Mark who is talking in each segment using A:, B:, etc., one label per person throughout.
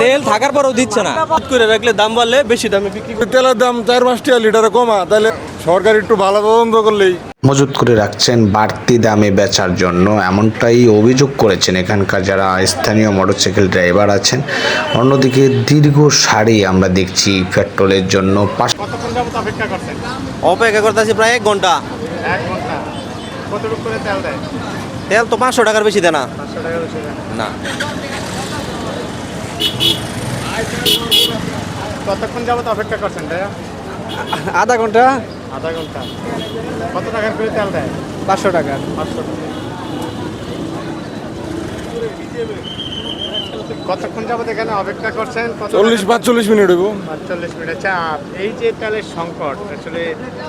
A: তেল থাকার পরেও দিচ্ছে না। করে রাখলে দাম বাড়লে বেশি দামে বিক্রি করে।
B: তেলের দাম 4-5 টাকা লিটারে কমা, তাহলে সরকার একটু ভালো তদন্ত করলেই।
C: মজুত করে রাখছেন বাড়তি দামে বেচার জন্য, এমনটাই অভিযোগ করেছেন এখানকার যারা স্থানীয় মোটরসাইকেল ড্রাইভার আছেন। অন্যদিকে দীর্ঘ সারি আমরা দেখছি পেট্রোলের জন্য।
D: কতক্ষণ যাবত অপেক্ষা করছেন?
A: অপেক্ষা করতেছি প্রায় 1 ঘন্টা।
D: 1 ঘন্টা। কতটুকু করে তেল দেয়?
A: তেল তো 500 টাকার বেশি দেয় না।
D: 500 টাকা বেশি দেয়
A: না।
D: কতক্ষণ যাবত অপেক্ষা করছেন ভাইয়া?
A: আধা ঘন্টা।
D: আধা ঘন্টা। কত টাকার করে তেল দেয়?
A: 500 টাকা।
D: 500 টাকা। কতক্ষণ যাবত এখানে অপেক্ষা করছেন?
B: 40-45 মিনিট হইব।
D: 45 মিনিট। আচ্ছা, এই যে তেলের সংকট, আসলে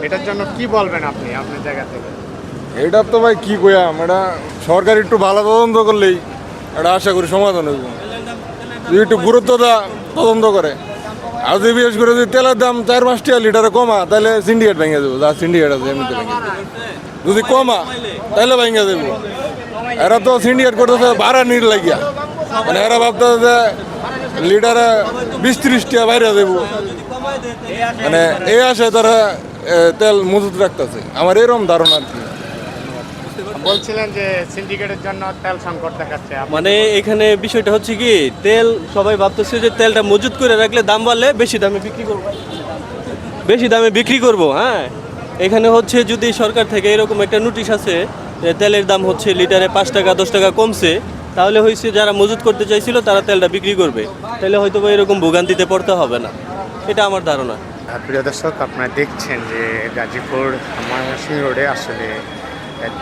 D: এটার জন্য কি বলবেন আপনি আপনার জায়গা থেকে?
B: এটা তো ভাই কি কইয়াম, এটা সরকার একটু ভালো তদন্ত করলেই এটা আশা করি সমাধান হইব। যদি একটু গুরুত্ব তদন্ত করে, আর যদি বিশেষ করে যদি তেলের দাম 4-5 টাকা লিটারে কমা, তাহলে সিন্ডিকেট ভেঙে দেবো। যা সিন্ডিকেট আছে এমনিতে ভেঙে দেবো। যদি কমা তাহলে ভেঙে দেবো। এরা তো সিন্ডিকেট করতেছে ভাড়া নির লাগিয়া, মানে এরা ভাবতেছে যে লিটারে 20-30 টাকা বাইরে দেবো, মানে এই আশায় তারা তেল মজুত রাখতেছে। আমার এরকম ধারণা আর কি।
D: বলছিলেন যে সিন্ডিকেটের জন্য তেল সংকট দেখাচ্ছে।
A: মানে এখানে বিষয়টা হচ্ছে কি, তেল সবাই ভাবতেছে যে তেলটা মজুত করে রাখলে দাম বাড়লে বেশি দামে বিক্রি করব। বেশি দামে বিক্রি করব। হ্যাঁ, এখানে হচ্ছে যদি সরকার থেকে এরকম একটা নোটিশ আছে যে তেলের দাম হচ্ছে লিটারে 5 টাকা 10 টাকা কমছে, তাহলে হয়েছে যারা মজুত করতে চাইছিল তারা তেলটা বিক্রি করবে। তাহলে হয়তো বা এরকম ভোগান্তিতে পড়তে হবে না, এটা আমার ধারণা।
D: প্রিয় দর্শক, আপনারা দেখছেন যে গাজীপুর ময়মনসিংহ রোডে আসলে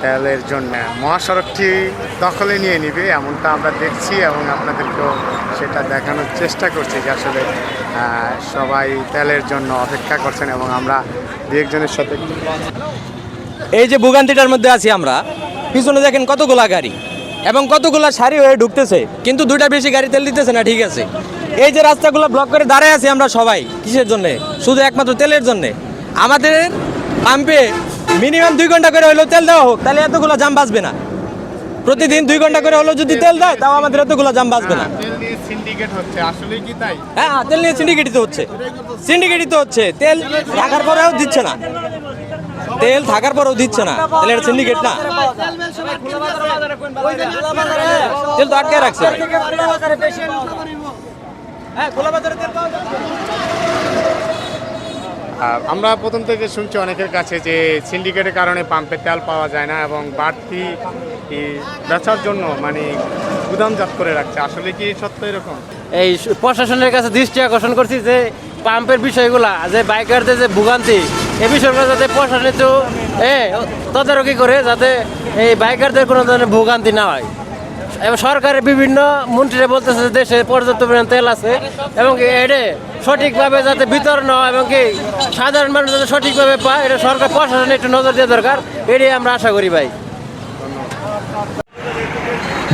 D: তেলের জন্য মহাসড়কটি দখলে নিয়ে নিবে এমনটা আমরা দেখছি, এবং আপনাদেরকেও সেটা দেখানোর চেষ্টা করছি যে আসলে সবাই তেলের জন্য অপেক্ষা করছেন। এবং আমরা দু একজনের সাথে
A: এই যে ভোগান্তিটার মধ্যে আছি আমরা, পিছনে দেখেন কতগুলা গাড়ি এবং কতগুলা সারি হয়ে ঢুকতেছে, কিন্তু 2টার বেশি গাড়ি তেল দিতেছে না। ঠিক আছে, এই যে রাস্তাগুলো ব্লক করে দাঁড়ায় আছি আমরা সবাই কিসের জন্য? শুধু একমাত্র তেলের জন্য। আমাদের পাম্পে মিনিমাম 2 ঘন্টা করে হলেও তেল দেওয়া হোক, তাহলে এতগুলো জাম বাঁচবে না। প্রতিদিন 2 ঘন্টা করে হলেও যদি তেল দেয়, তাও আমাদের এতগুলো জাম বাঁচবে না।
D: তেল নিয়ে সিন্ডিকেট হচ্ছে, আসলে কি তাই?
A: হ্যাঁ, তেল নিয়ে সিন্ডিকেটই তো হচ্ছে। সিন্ডিকেটই তো হচ্ছে। তেল থাকার পরেও দিচ্ছে না। তেল থাকার পরেও দিচ্ছে না, তাহলে এটা সিন্ডিকেট না। তেল তো আটকে রাখছে।
D: আমরা প্রথম থেকে শুনছি অনেকের কাছে যে সিন্ডিকেটের কারণে পাম্পে তেল পাওয়া যায় না এবং বাড়তি বেচার জন্য মানে গুদামজাত করে রাখছে। আসলে কি সত্য এরকম?
E: এই প্রশাসনের কাছে দৃষ্টি আকর্ষণ করছি যে পাম্পের বিষয়গুলা, যে বাইকারদের যে ভোগান্তি, এই বিষয়গুলো যাতে প্রশাসন একটু তদারকি করে, যাতে এই বাইকারদের কোনো ধরনের ভোগান্তি না হয়। এবং সরকারের বিভিন্ন মন্ত্রীরা বলতেছে যে দেশে পর্যাপ্ত পরিমাণ তেল আছে, এবং এটা সঠিকভাবে যাতে বিতরণ হয় এবং কি সাধারণ মানুষ যাতে সঠিকভাবে পায়, এটা সরকার প্রশাসনে একটু নজর দেওয়া দরকার। এটাই আমরা আশা করি ভাই।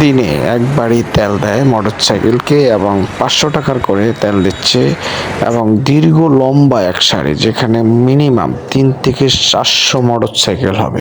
C: দিনে একবারই তেল দেয় মোটরসাইকেলকে এবং 500 টাকার করে তেল দিচ্ছে, এবং দীর্ঘ লম্বা এক সারি, যেখানে মিনিমাম 3 থেকে 400 মোটরসাইকেল হবে।